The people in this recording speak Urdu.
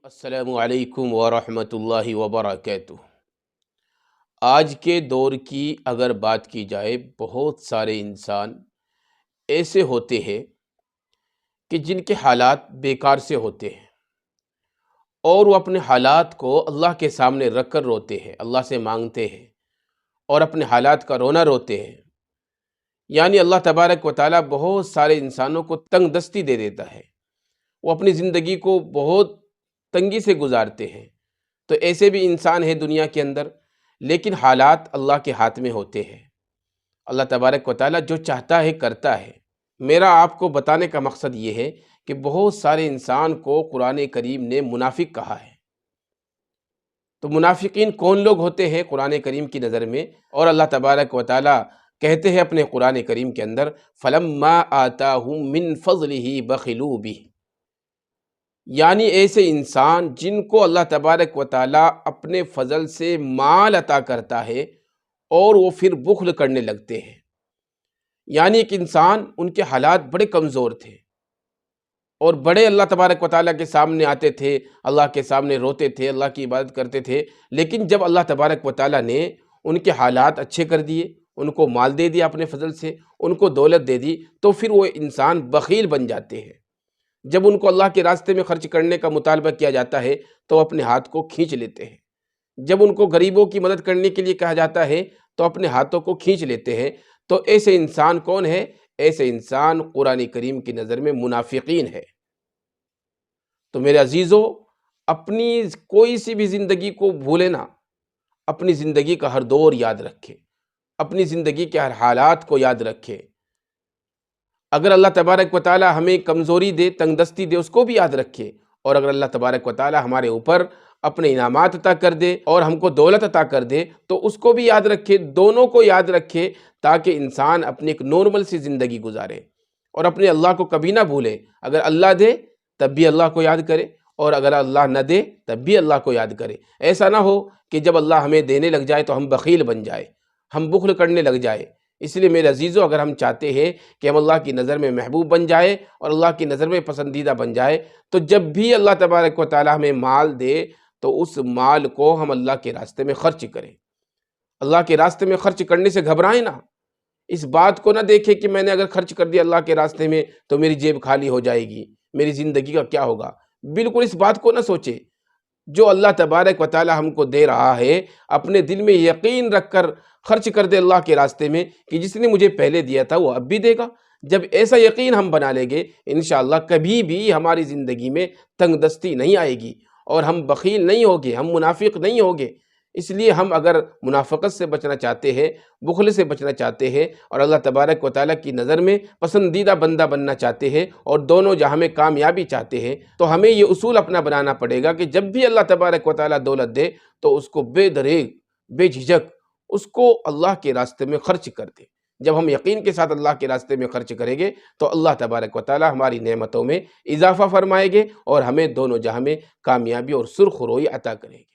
السلام علیکم ورحمۃ اللہ وبرکاتہ۔ آج کے دور کی اگر بات کی جائے، بہت سارے انسان ایسے ہوتے ہیں کہ جن کے حالات بیکار سے ہوتے ہیں اور وہ اپنے حالات کو اللہ کے سامنے رکھ کر روتے ہیں، اللہ سے مانگتے ہیں اور اپنے حالات کا رونا روتے ہیں۔ یعنی اللہ تبارک و تعالیٰ بہت سارے انسانوں کو تنگ دستی دے دیتا ہے، وہ اپنی زندگی کو بہت تنگی سے گزارتے ہیں۔ تو ایسے بھی انسان ہیں دنیا کے اندر، لیکن حالات اللہ کے ہاتھ میں ہوتے ہیں۔ اللہ تبارک و تعالیٰ جو چاہتا ہے کرتا ہے۔ میرا آپ کو بتانے کا مقصد یہ ہے کہ بہت سارے انسان کو قرآن کریم نے منافق کہا ہے۔ تو منافقین کون لوگ ہوتے ہیں قرآن کریم کی نظر میں؟ اور اللہ تبارک و تعالیٰ کہتے ہیں اپنے قرآن کریم کے اندر فَلَمَّا آتَاهُم مِّن فَضْلِهِ بَخِلُوا بِهِ، یعنی ایسے انسان جن کو اللہ تبارک و تعالیٰ اپنے فضل سے مال عطا کرتا ہے اور وہ پھر بخل کرنے لگتے ہیں۔ یعنی ایک انسان، ان کے حالات بڑے کمزور تھے اور بڑے اللہ تبارک و تعالیٰ کے سامنے آتے تھے، اللہ کے سامنے روتے تھے، اللہ کی عبادت کرتے تھے، لیکن جب اللہ تبارک و تعالیٰ نے ان کے حالات اچھے کر دیے، ان کو مال دے دیا اپنے فضل سے، ان کو دولت دے دی، تو پھر وہ انسان بخیل بن جاتے ہیں۔ جب ان کو اللہ کے راستے میں خرچ کرنے کا مطالبہ کیا جاتا ہے تو اپنے ہاتھ کو کھینچ لیتے ہیں۔ جب ان کو غریبوں کی مدد کرنے کے لیے کہا جاتا ہے تو اپنے ہاتھوں کو کھینچ لیتے ہیں۔ تو ایسے انسان کون ہے؟ ایسے انسان قرآن کریم کی نظر میں منافقین ہے۔ تو میرے عزیزو، اپنی کوئی سی بھی زندگی کو بھولے نہ، اپنی زندگی کا ہر دور یاد رکھے، اپنی زندگی کے ہر حالات کو یاد رکھے۔ اگر اللہ تبارک و تعالیٰ ہمیں کمزوری دے، تنگ دستی دے، اس کو بھی یاد رکھے، اور اگر اللہ تبارک و تعالیٰ ہمارے اوپر اپنے انعامات عطا کر دے اور ہم کو دولت عطا کر دے تو اس کو بھی یاد رکھے، دونوں کو یاد رکھے، تاکہ انسان اپنی ایک نارمل سی زندگی گزارے اور اپنے اللہ کو کبھی نہ بھولے۔ اگر اللہ دے تب بھی اللہ کو یاد کرے، اور اگر اللہ نہ دے تب بھی اللہ کو یاد کرے۔ ایسا نہ ہو کہ جب اللہ ہمیں دینے لگ جائے تو ہم بخیل بن جائے، ہم بخل کرنے لگ جائے۔ اس لیے میرے عزیزو، اگر ہم چاہتے ہیں کہ ہم اللہ کی نظر میں محبوب بن جائے اور اللہ کی نظر میں پسندیدہ بن جائے، تو جب بھی اللہ تبارک و تعالیٰ ہمیں مال دے تو اس مال کو ہم اللہ کے راستے میں خرچ کریں۔ اللہ کے راستے میں خرچ کرنے سے گھبرائیں نہ۔ اس بات کو نہ دیکھیں کہ میں نے اگر خرچ کر دیا اللہ کے راستے میں تو میری جیب خالی ہو جائے گی، میری زندگی کا کیا ہوگا۔ بالکل اس بات کو نہ سوچے۔ جو اللہ تبارک و تعالیٰ ہم کو دے رہا ہے، اپنے دل میں یقین رکھ کر خرچ کر دے اللہ کے راستے میں کہ جس نے مجھے پہلے دیا تھا وہ اب بھی دے گا۔ جب ایسا یقین ہم بنا لیں گے، انشاءاللہ کبھی بھی ہماری زندگی میں تنگ دستی نہیں آئے گی اور ہم بخیل نہیں ہوگے، ہم منافق نہیں ہوگے۔ اس لیے ہم اگر منافقت سے بچنا چاہتے ہیں، بخل سے بچنا چاہتے ہیں، اور اللہ تبارک و تعالیٰ کی نظر میں پسندیدہ بندہ بننا چاہتے ہیں، اور دونوں جہاں میں کامیابی چاہتے ہیں، تو ہمیں یہ اصول اپنا بنانا پڑے گا کہ جب بھی اللہ تبارک و تعالیٰ دولت دے تو اس کو بے دریغ، بے جھجک اس کو اللہ کے راستے میں خرچ کر دے۔ جب ہم یقین کے ساتھ اللہ کے راستے میں خرچ کریں گے تو اللہ تبارک و تعالیٰ ہماری نعمتوں میں اضافہ فرمائے گے اور ہمیں دونوں جہاں میں کامیابی اور سرخ روئی عطا کرے گے۔